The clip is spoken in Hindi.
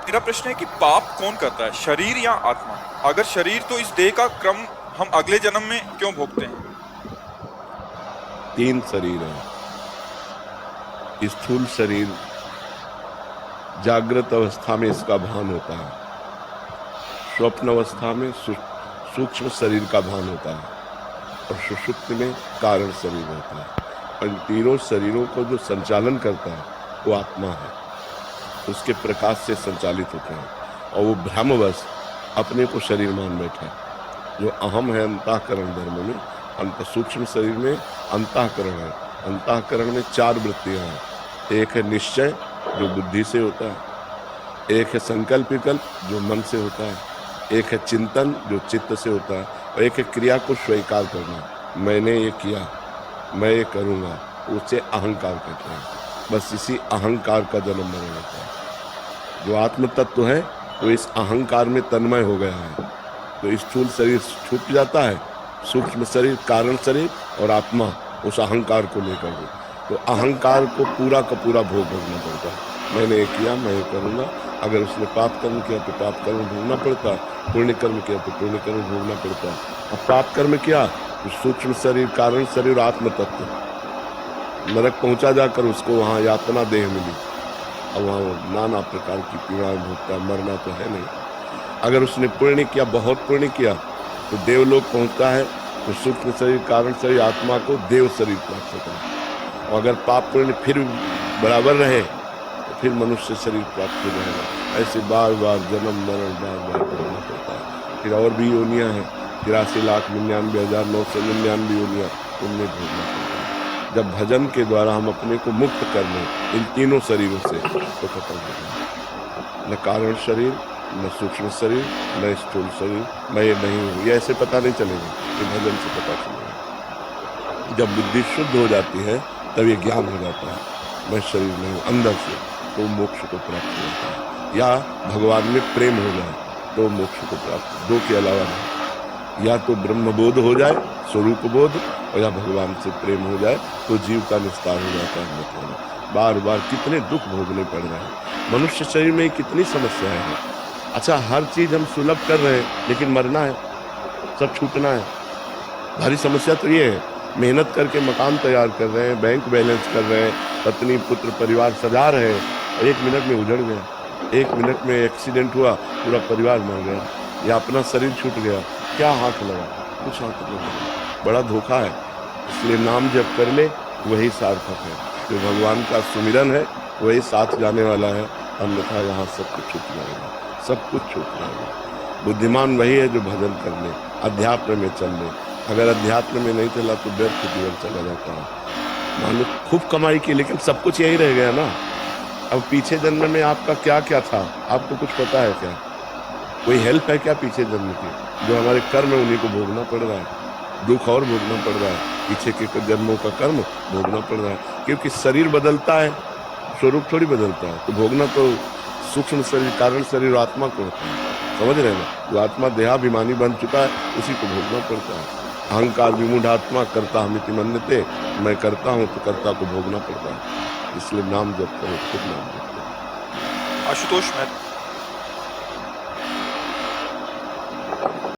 मेरा प्रश्न है कि पाप कौन करता है, शरीर या आत्मा? अगर शरीर, तो इस देह का क्रम हम अगले जन्म में क्यों भोगते हैं? तीन शरीर है। स्थूल शरीर जागृत अवस्था में इसका भान होता है, स्वप्न अवस्था में सूक्ष्म शरीर का भान होता है और सुषुप्ति में कारण शरीर होता है। और इन तीनों शरीरों को जो संचालन करता है वो आत्मा है, उसके प्रकाश से संचालित होते हैं। और वो भ्रमवश अपने को शरीर मान बैठा है। जो अहम है अंतःकरण धर्म में, सूक्ष्म शरीर में अंतःकरण है। अंतःकरण में चार वृत्तियां हैं। एक है निश्चय जो बुद्धि से होता है, एक है संकल्प विकल्प जो मन से होता है, एक है चिंतन जो चित्त से होता है, और एक है क्रिया को स्वीकार करना, मैंने ये किया, मैं ये करूँगा, उसे अहंकार कहते हैं। बस इसी अहंकार का जन्म मरण होता है। जो आत्म तत्व है वो इस अहंकार में तन्मय हो गया है, तो स्थूल शरीर छूट जाता है, सूक्ष्म शरीर, कारण शरीर और आत्मा उस अहंकार को लेकर के, तो अहंकार को पूरा का पूरा भोग भोगना पड़ता है। मैंने ये किया, मैं ये करूँगा। अगर उसने पाप कर्म किया तो पाप कर्म भोगना पड़ता है, पुण्य कर्म किया तो पुण्य कर्म भोगना पड़ता है। अब पाप कर्म किया तो सूक्ष्म शरीर, कारण शरीर, आत्म तत्व नरक पहुंचा जाकर उसको वहाँ यातना देह मिली। अब वहाँ नाना प्रकार की पीड़ाएं भोगता, मरना तो है नहीं। अगर उसने पुण्य किया, बहुत पुण्य किया, तो देवलोक पहुंचता है, तो सूक्ष्म शरीर, कारण शरीर, आत्मा को देव शरीर प्राप्त होता है। और अगर पाप पुण्य फिर बराबर रहे तो फिर मनुष्य शरीर प्राप्त हो जाएगा। ऐसे बार बार जन्म मरण बार बार करना पड़ता है। फिर और भी योनियाँ हैं, 83,99,999 योनियाँ, उनमें भोगना पड़ता है। जब भजन के द्वारा हम अपने को मुक्त कर लें इन तीनों शरीरों से, तो खत्म हो जाए। न कारण शरीर, न सूक्ष्म शरीर, न स्थूल शरीर, मैं ये नहीं हूँ, ये ऐसे पता नहीं चलेगा, ये भजन से पता चलेगा। जब बुद्धि शुद्ध हो जाती है तब ये ज्ञान हो जाता है, मैं शरीर नहीं हूँ, अंदर से, तो मोक्ष को प्राप्त हो जाता है। या भगवान में प्रेम हो जाए तो मोक्ष को प्राप्त, दो के अलावा नहीं। या तो ब्रह्म बोध हो जाए, स्वरूप बोध, और या भगवान से प्रेम हो जाए तो जीव का निस्तार हो जाता है। मतलब बार बार कितने दुख भोगने पड़ रहे हैं, मनुष्य शरीर में कितनी समस्याएं हैं। अच्छा, हर चीज हम सुलभ कर रहे हैं, लेकिन मरना है, सब छूटना है। भारी समस्या तो ये है। मेहनत करके मकान तैयार कर रहे हैं, बैंक बैलेंस कर रहे हैं, पत्नी पुत्र परिवार सजा रहे हैं, और 1 मिनट में उजड़ गया। 1 मिनट में एक्सीडेंट हुआ, पूरा परिवार मर गया, या अपना शरीर छूट गया। क्या हाथ लगा? कुछ हाथ नहीं लगा। बड़ा धोखा है। इसलिए नाम जप कर ले, वही सार्थक है। जो भगवान का सुमिरन है वही साथ जाने वाला है, अन्यथा यहाँ सब कुछ छूट जाएगा, सब कुछ छूट जाएगा। बुद्धिमान वही है जो भजन कर ले, अध्यात्म में चल ले। अगर अध्यात्म में नहीं चला तो व्यर्थ जीवन चला जाता है। मान लो खूब कमाई की, लेकिन सब कुछ यही रह गया ना। अब पीछे जन्म में आपका क्या क्या था, आपको कुछ पता है क्या? कोई हेल्प है क्या पीछे जन्म की? जो हमारे कर्म है उन्हीं को भोगना पड़ रहा है, दुख और भोगना पड़ रहा है, पीछे के जन्मों का कर्म भोगना पड़ रहा है। क्योंकि शरीर बदलता है, स्वरूप थोड़ी बदलता है, तो भोगना तो सूक्ष्म शरीर, कारण शरीर, आत्मा को होता है। समझ रहे ना? जो आत्मा देहाभिमानी बन चुका है उसी को भोगना पड़ता है। अहंकार विमूढ़ आत्मा करता हमिति मन्यते, मैं करता हूँ तो कर्ता को भोगना पड़ता है। इसलिए नाम जप करो, खुद नाम जप करो। आशुतोष, मैं